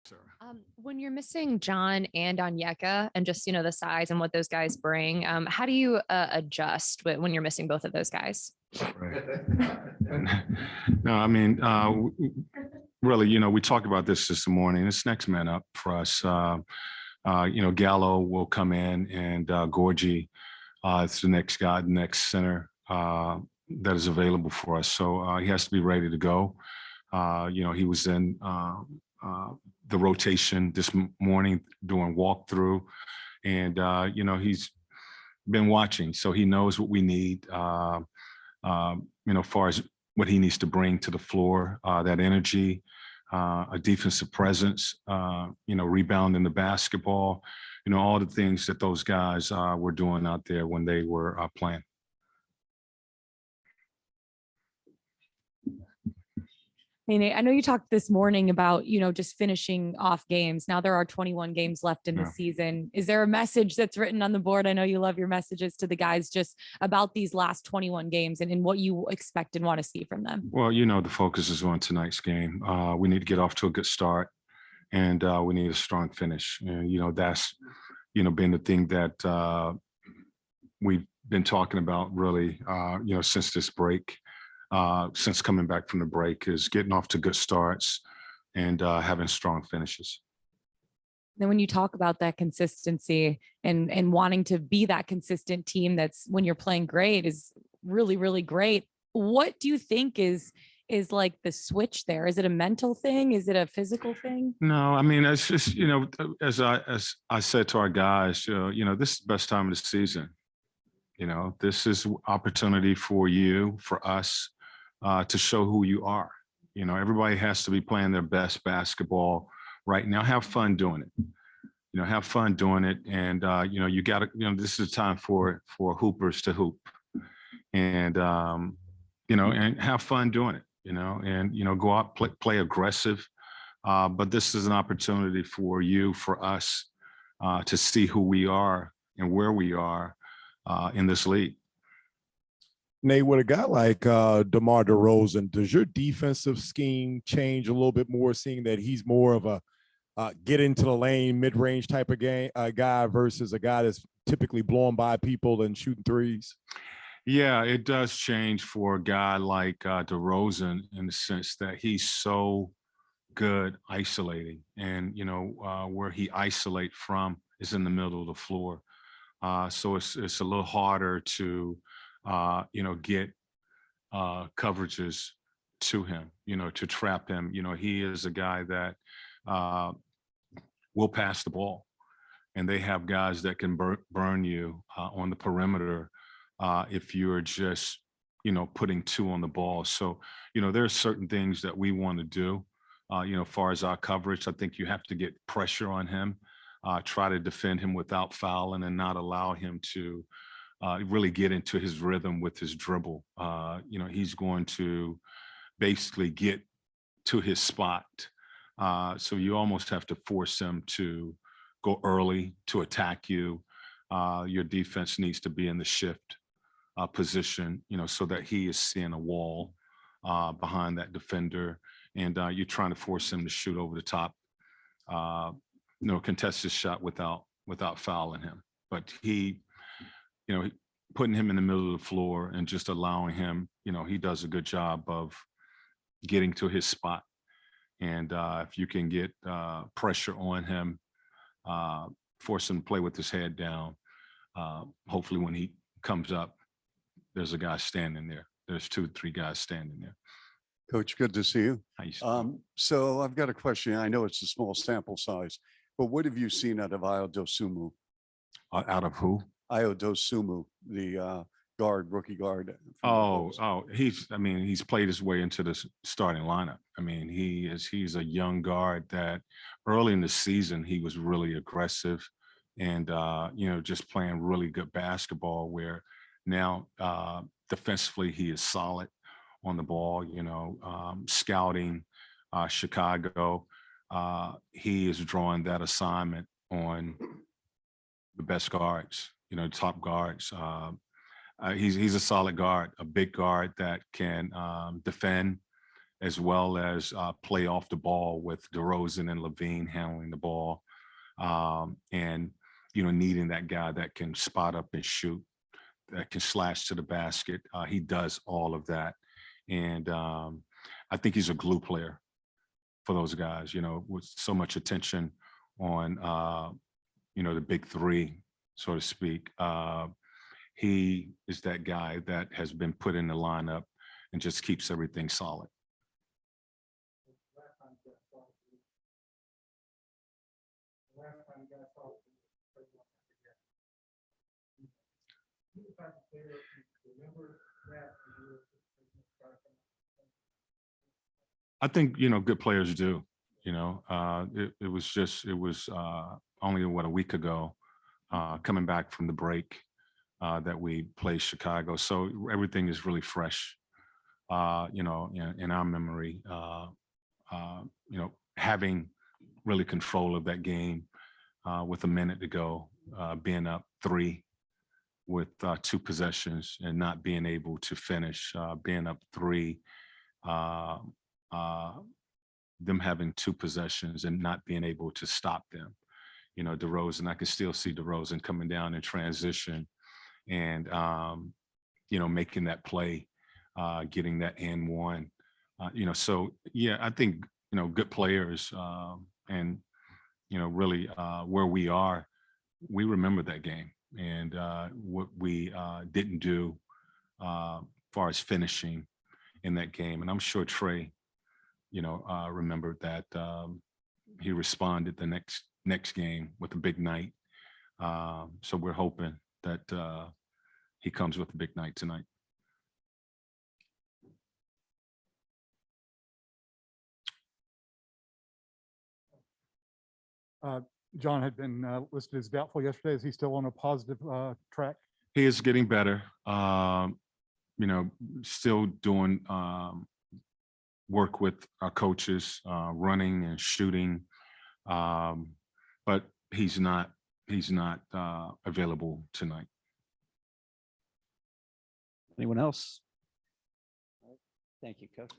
Sarah. When you're missing John and Onyeka and just, the size and what those guys bring, how do you adjust when you're missing both of those guys? Right. No, I mean, really, we talked about this morning. It's next man up for us. Gallo will come in and Gorgie is the next guy, the next center that is available for us. So he has to be ready to go. He was in the rotation this morning doing walkthrough, and he's been watching, so he knows what we need. As far as what he needs to bring to the floor, that energy, a defensive presence, rebounding the basketball, all the things that those guys were doing out there when they were playing. Hey, Nate, I know you talked this morning about, just finishing off games. Now there are 21 games left in the season. Is there a message that's written on the board? I know you love your messages to the guys just about these last 21 games and what you expect and want to see from them. Well, the focus is on tonight's game. We need to get off to a good start, and we need a strong finish. And, that's, been the thing that we've been talking about really, since this break. Since coming back from the break, is getting off to good starts and having strong finishes. Then when you talk about that consistency and wanting to be that consistent team, that's when you're playing great is really, really great. What do you think is like the switch there? Is it a mental thing? Is it a physical thing? No, I mean, it's just, as I said to our guys, this is the best time of the season. This is opportunity for you, for us, to show who you are. Everybody has to be playing their best basketball right now. Have fun doing it. Have fun doing it. And, you got to, this is a time for hoopers to hoop. And, and have fun doing it, and, go out, play aggressive. But this is an opportunity for you, for us, to see who we are and where we are in this league. Nate, with a guy like DeMar DeRozan, does your defensive scheme change a little bit more, seeing that he's more of a get into the lane, mid-range type of guy versus a guy that's typically blowing by people and shooting threes? Yeah, it does change for a guy like DeRozan in the sense that he's so good isolating, and where he isolates from is in the middle of the floor. So it's a little harder to get coverages to him, to trap him. He is a guy that will pass the ball, and they have guys that can burn you on the perimeter if you're just, putting two on the ball. So, there are certain things that we want to do, as far as our coverage. I think you have to get pressure on him, try to defend him without fouling and not allow him to really get into his rhythm with his dribble. He's going to basically get to his spot. So you almost have to force him to go early to attack you. Your defense needs to be in the shift position, so that he is seeing a wall behind that defender. And you're trying to force him to shoot over the top, contest his shot without fouling him. But putting him in the middle of the floor and just allowing him, he does a good job of getting to his spot. And if you can get pressure on him, force him to play with his head down, hopefully when he comes up, there's a guy standing there. There's 2-3 guys standing there. Coach, good to see you. How you So I've got a question. I know it's a small sample size, but what have you seen out of Ayo Dosunmu? Out of who? Ayo Dosunmu, the rookie guard. He's played his way into the starting lineup. I mean, he's a young guard that early in the season, he was really aggressive and, just playing really good basketball, where now defensively, he is solid on the ball, scouting Chicago. He is drawing that assignment on the best guards, top guards. He's a solid guard, a big guard that can defend as well as play off the ball with DeRozan and Levine handling the ball, and needing that guy that can spot up and shoot, that can slash to the basket. He does all of that, and I think he's a glue player for those guys. With so much attention on the big three, so to speak. He is that guy that has been put in the lineup and just keeps everything solid. I think, good players do. It was only a week ago, coming back from the break, that we played Chicago. So everything is really fresh, in our memory. Having really control of that game with a minute to go, being up 3 with 2 possessions and not being able to finish, being up 3, them having 2 possessions and not being able to stop them. DeRozan, I can still see DeRozan coming down in transition and, making that play, getting that and one. So, yeah, I think, good players and, really where we are, we remember that game and what we didn't do as far as finishing in that game. And I'm sure Trey, remembered that he responded the next game with a big night. So we're hoping that he comes with a big night tonight. John had been listed as doubtful yesterday. Is he still on a positive track? He is getting better. Still doing work with our coaches, running and shooting, but he's not available tonight. Anyone else? Thank you, Coach.